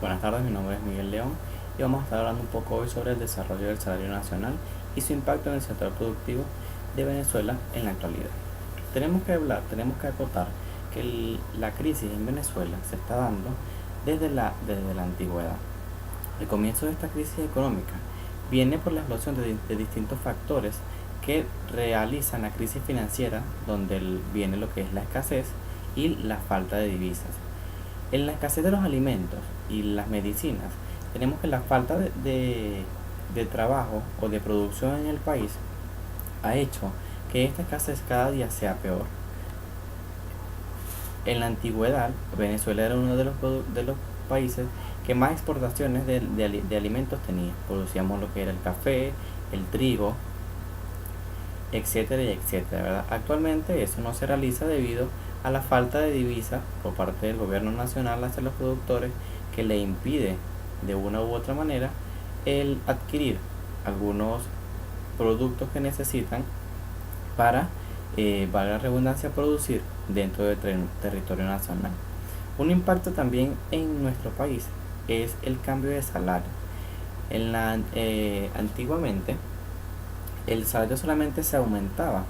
Buenas tardes, mi nombre es Miguel León y vamos a estar hablando un poco hoy sobre el desarrollo del salario nacional y su impacto en el sector productivo de Venezuela en la actualidad. Tenemos que acotar que la crisis en Venezuela se está dando desde la antigüedad. El comienzo de esta crisis económica viene por la explosión de distintos factores que realizan la crisis financiera, donde viene lo que es la escasez y la falta de divisas. En la escasez de los alimentos y las medicinas, tenemos que la falta de trabajo o de producción en el país ha hecho que esta escasez cada día sea peor. En la antigüedad, Venezuela era uno de los países que más exportaciones de alimentos tenía. Producíamos lo que era el café, el trigo, etcétera y etcétera, ¿verdad? Actualmente eso no se realiza debido a la falta de divisas por parte del gobierno nacional hacia los productores, que le impide de una u otra manera el adquirir algunos productos que necesitan para, valga la redundancia, producir dentro del territorio nacional. Un impacto también en nuestro país es el cambio de salario. Antiguamente el salario solamente se aumentaba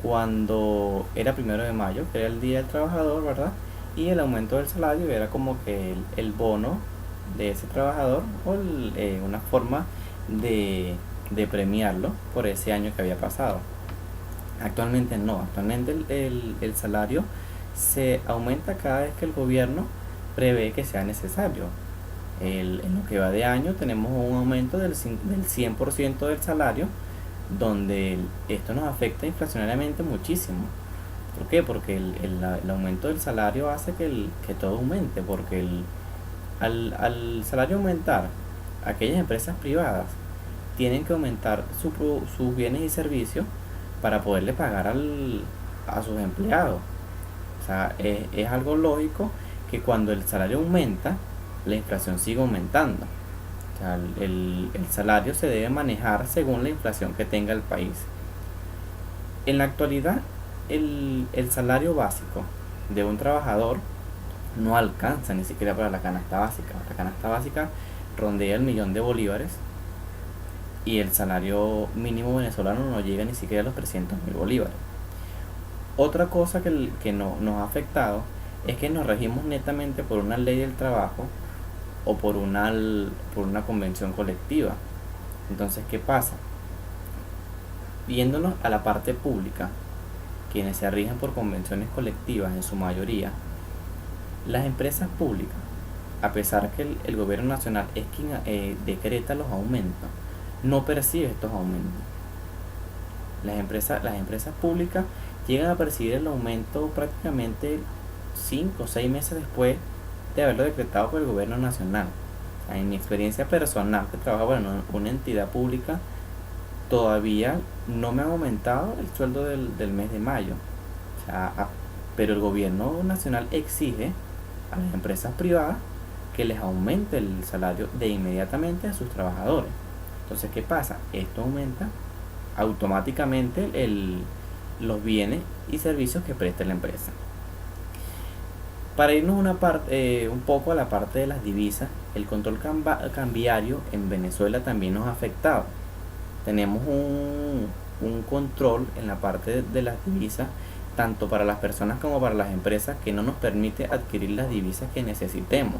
cuando era 1 de mayo, que era el Día del Trabajador, ¿verdad? Y el aumento del salario era como que el bono de ese trabajador o una forma de premiarlo por ese año que había pasado. Actualmente no, actualmente el salario se aumenta cada vez que el gobierno prevé que sea necesario. En lo que va de año tenemos un aumento del 100% del salario, donde esto nos afecta inflacionariamente muchísimo. ¿Por qué? Porque el aumento del salario hace que todo aumente, porque al salario aumentar, aquellas empresas privadas tienen que aumentar sus bienes y servicios para poderle pagar a sus empleados. O sea, es algo lógico que cuando el salario aumenta, la inflación sigue aumentando. O sea, el salario se debe manejar según la inflación que tenga el país. En la actualidad, el salario básico de un trabajador no alcanza ni siquiera para la canasta básica. La canasta básica rondea el 1.000.000 de bolívares y el salario mínimo venezolano no llega ni siquiera a los 300.000 bolívares. Otra cosa que nos ha afectado es que nos regimos netamente por una ley del trabajo o por una convención colectiva. Entonces, ¿qué pasa? Viéndonos a la parte pública, quienes se rigen por convenciones colectivas en su mayoría, las empresas públicas, a pesar que el gobierno nacional es quien decreta los aumentos, no percibe estos aumentos. Las empresas públicas llegan a percibir el aumento prácticamente 5 o 6 meses después de haberlo decretado por el gobierno nacional. O sea, en mi experiencia personal, que trabajo en una entidad pública, todavía no me han aumentado el sueldo del mes de mayo. O sea, pero el gobierno nacional exige a las empresas privadas que les aumente el salario de inmediatamente a sus trabajadores. Entonces, ¿qué pasa? Esto aumenta automáticamente los bienes y servicios que presta la empresa. Para irnos un poco a la parte de las divisas, el control cambiario en Venezuela también nos ha afectado. Tenemos un control en la parte de las divisas, tanto para las personas como para las empresas, que no nos permite adquirir las divisas que necesitemos.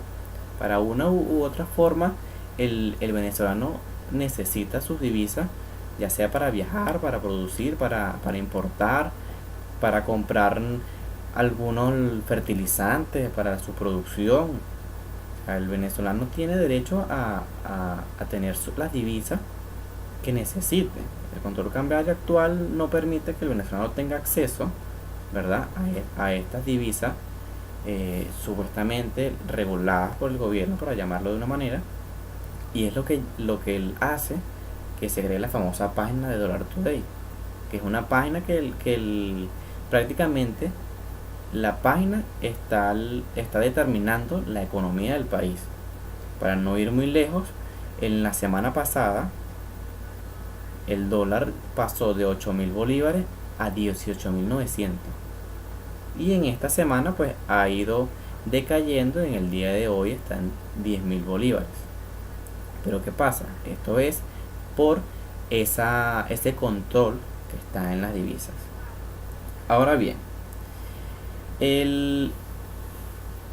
Para una u otra forma, el venezolano necesita sus divisas, ya sea para viajar, para producir, para importar, para comprar algunos fertilizantes para su producción. O sea, el venezolano tiene derecho a tener las divisas que necesite. El control cambiario actual no permite que el venezolano tenga acceso, ¿verdad?, a estas divisas supuestamente reguladas por el gobierno, para llamarlo de una manera, y es lo que él hace que se cree la famosa página de Dollar Today, que es una página prácticamente la página está determinando la economía del país. Para no ir muy lejos, en la semana pasada el dólar pasó de 8.000 bolívares a 18.900, y en esta semana pues ha ido decayendo, en el día de hoy está en 10.000 bolívares. Pero ¿qué pasa? Esto es por ese control que está en las divisas. Ahora bien,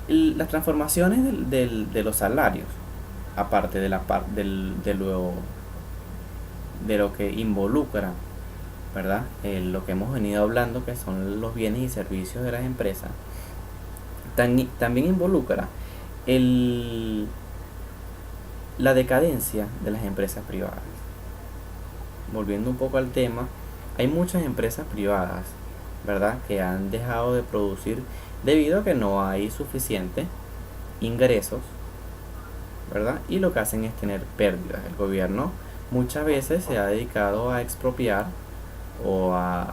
las transformaciones de los salarios, aparte de lo que involucra, ¿verdad? Lo que hemos venido hablando, que son los bienes y servicios de las empresas, también involucra la decadencia de las empresas privadas. Volviendo un poco al tema, hay muchas empresas privadas, ¿verdad?, que han dejado de producir debido a que no hay suficiente ingresos, ¿verdad? Y lo que hacen es tener pérdidas. El gobierno muchas veces se ha dedicado a expropiar o a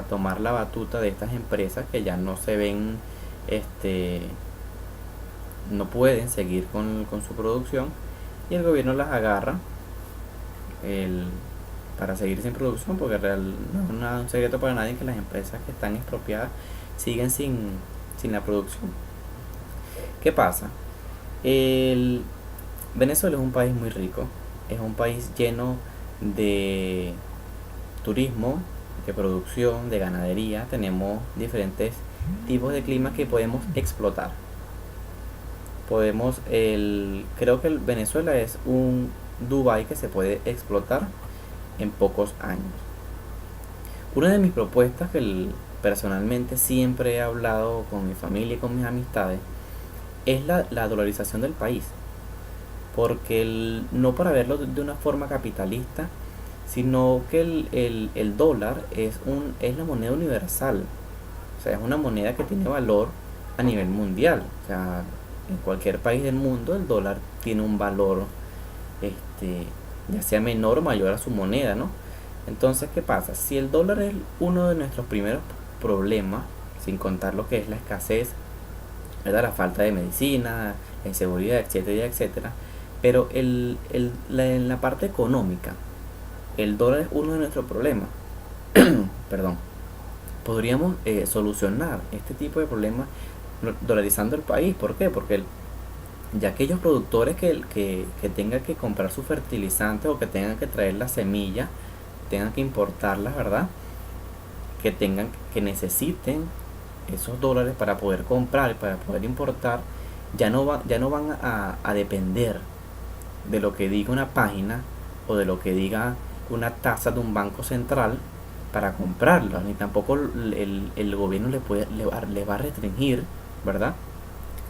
tomar la batuta de estas empresas que ya no se ven, no pueden seguir con su producción, y el gobierno las agarra para seguir sin producción, porque no es un secreto para nadie que las empresas que están expropiadas siguen sin la producción. ¿Qué pasa? Venezuela es un país muy rico, es un país lleno de turismo, de producción, de ganadería. Tenemos diferentes tipos de climas que podemos explotar. Creo que Venezuela es un Dubái que se puede explotar en pocos años. Una de mis propuestas que personalmente siempre he hablado con mi familia y con mis amistades es la dolarización del país, porque no para verlo de una forma capitalista, sino que el dólar es la moneda universal. O sea, es una moneda que tiene valor a nivel mundial. O sea, en cualquier país del mundo el dólar tiene un valor, ya sea menor o mayor a su moneda, ¿no? Entonces, ¿qué pasa? Si el dólar es uno de nuestros primeros problemas, sin contar lo que es la escasez, ¿verdad?, la falta de medicina, la inseguridad, etcétera, etcétera, pero en la parte económica, el dólar es uno de nuestros problemas. Perdón. Podríamos solucionar este tipo de problemas dolarizando el país. ¿Por qué? Porque ya aquellos productores que tengan que comprar sus fertilizantes, o que tengan que traer las semillas, tengan que importarlas, ¿verdad?, que necesiten esos dólares para poder comprar y para poder importar, ya no van a depender de lo que diga una página o de lo que diga una tasa de un banco central para comprarlos, ni tampoco el gobierno le va a restringir, ¿verdad?,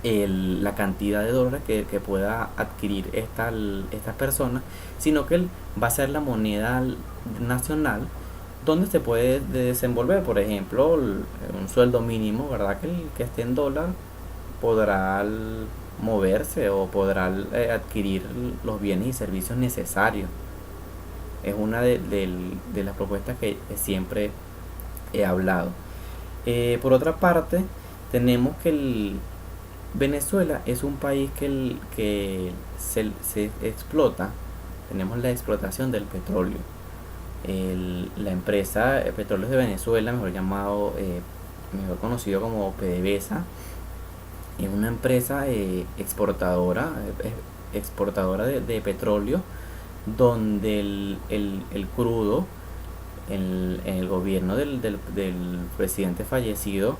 la cantidad de dólares que pueda adquirir esta persona, sino que él va a ser la moneda nacional donde se puede desenvolver. Por ejemplo, un sueldo mínimo, ¿verdad?, que esté en dólar, podrá moverse o podrá adquirir los bienes y servicios necesarios. Es una de las propuestas que siempre he hablado. Por otra parte, tenemos que Venezuela es un país que se explota. Tenemos la explotación del petróleo. La empresa Petróleos de Venezuela, mejor conocido como PDVSA, es una empresa exportadora de petróleo, donde el crudo en el gobierno del presidente fallecido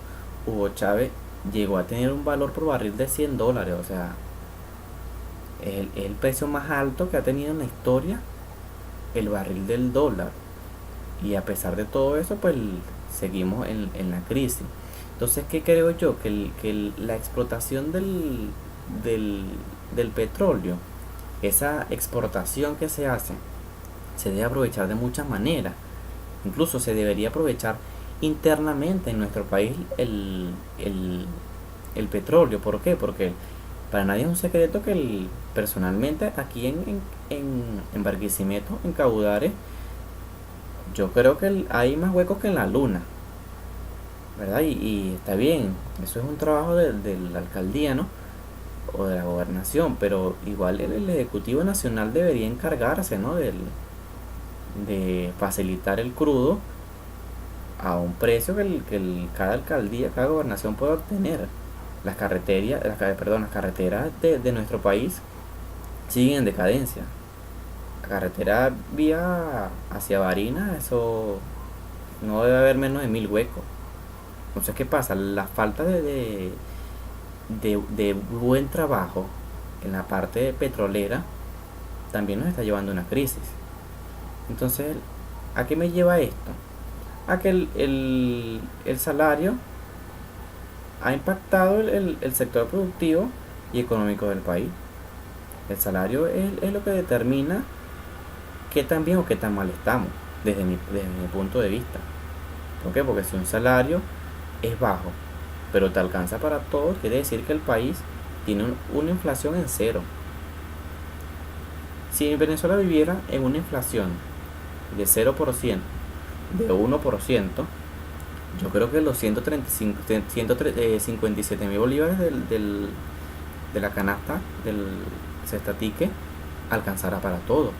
Hugo Chávez llegó a tener un valor por barril de $100. O sea, es el precio más alto que ha tenido en la historia el barril del dólar, y a pesar de todo eso, pues seguimos en la crisis. Entonces, ¿qué creo yo? Que la explotación del petróleo, esa exportación que se hace, se debe aprovechar de muchas maneras. Incluso se debería aprovechar internamente en nuestro país el petróleo. ¿Por qué? Porque para nadie es un secreto que personalmente aquí en Barquisimeto, en Caudares, yo creo que hay más huecos que en la luna, ¿verdad? Y está bien, eso es un trabajo de la alcaldía, ¿no?, o de la gobernación, pero igual el Ejecutivo Nacional debería encargarse, ¿no?, de facilitar el crudo a un precio que cada alcaldía, cada gobernación pueda obtener. las carreteras de nuestro país siguen en decadencia. La carretera vía hacia Barinas, eso no debe haber menos de 1000 huecos. Entonces, ¿qué pasa? La falta de buen trabajo en la parte petrolera también nos está llevando a una crisis. Entonces, ¿a qué me lleva esto? A que el salario ha impactado el sector productivo y económico del país. El salario es lo que determina qué tan bien o qué tan mal estamos, desde mi punto de vista. ¿Por qué? Porque si un salario es bajo, pero te alcanza para todo, quiere decir que el país tiene una inflación en cero. Si Venezuela viviera en una inflación de 0%, de 1%, yo creo que los 157 mil bolívares de la canasta del cestatique alcanzará para todo,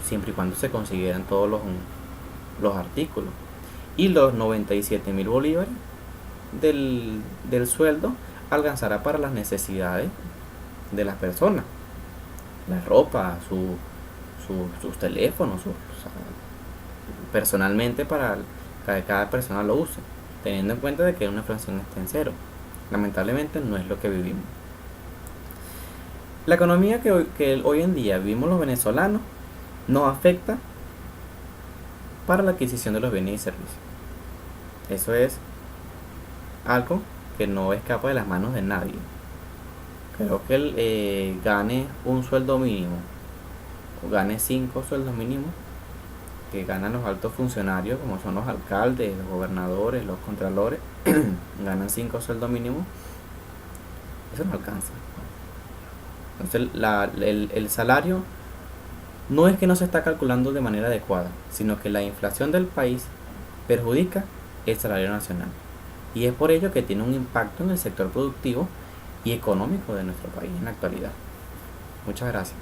siempre y cuando se consiguieran todos los artículos. Y los 97 mil bolívares del sueldo alcanzará para las necesidades de las personas, la ropa, sus teléfonos, o sea, personalmente para que cada persona lo use, teniendo en cuenta de que una inflación está en cero. Lamentablemente no es lo que vivimos. La economía que hoy en día vivimos los venezolanos nos afecta para la adquisición de los bienes y servicios. Eso es algo que no escapa de las manos de nadie. Creo que él gane un sueldo mínimo o gane 5 sueldos mínimos que ganan los altos funcionarios, como son los alcaldes, los gobernadores, los contralores, ganan 5 sueldos mínimos, eso no alcanza. Entonces el salario no es que no se está calculando de manera adecuada, sino que la inflación del país perjudica el salario nacional. Y es por ello que tiene un impacto en el sector productivo y económico de nuestro país en la actualidad. Muchas gracias.